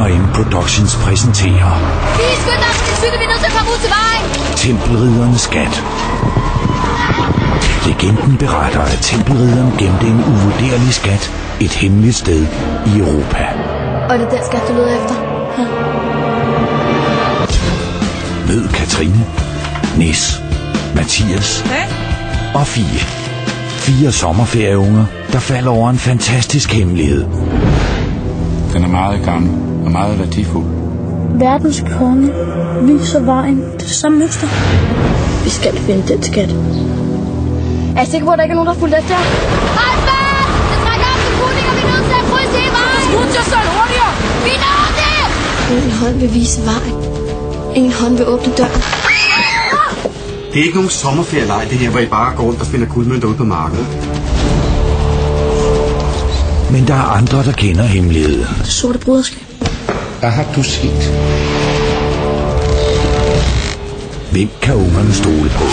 M Productions præsenterer Vi skynder os til cykel, vi er nødt til at komme ud til vejen. Tempelriddernes skat. Legenden beretter, at tempelridderen gemte en uvurderlig skat et hemmeligt sted i Europa. Og det er den skat, du leder efter? Ja. Mød Katrine, Nis, Mathias og Fie. 4 sommerferieunger, der falder over en fantastisk hemmelighed. Den er meget gammel og meget værdifuld. Verdens konge viser vejen til samme mønster. Vi skal finde den skat. Er I sikker på, at der ikke er nogen, der har fulgt efter jer? Rasmus! Det trækker op til pudding, og vi er nødt til at krydse hele vejen! Skut jer selv hurtigere! Vi når det! En hånd vil vise vejen. En hånd vil åbne døren. Det er ikke nogen sommerferieleg, det her, hvor I bare går rundt og finder guldmønter ude på markedet. Men der er andre, der kender hemmeligheden. Det sorte broderskab. Hvad har du set? Hvem kan ungerne stole på?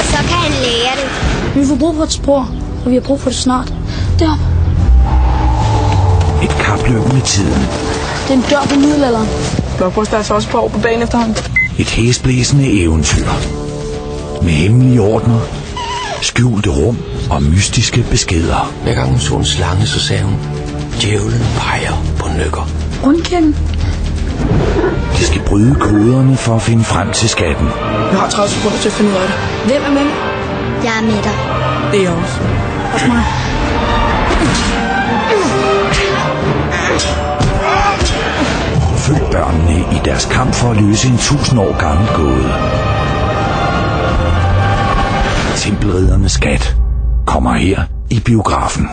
Så kan han lære det. Vi får brug for et spor, og vi har brug for det snart. Deroppe. Et kapløb med tiden. Det er en dør på middelalderen. Blokpost er altså også på år på banen efterhånden. Et hæsblæsende eventyr. Med hemmelige ordner, skjulte rum og mystiske beskeder. Hver gang hun så en slange, så sagde hun, djævlen peger på nykker. Rundkirken. De skal bryde koderne for at finde frem til skatten. Jeg har 30 sekunder til at finde ud af det. Hvem er med? Jeg er med dig. Det er jeg også. Også mig. Følg børnene i deres kamp for at løse en 1000 år gammel gåde. Tempelriddernes skat kommer her i biografen.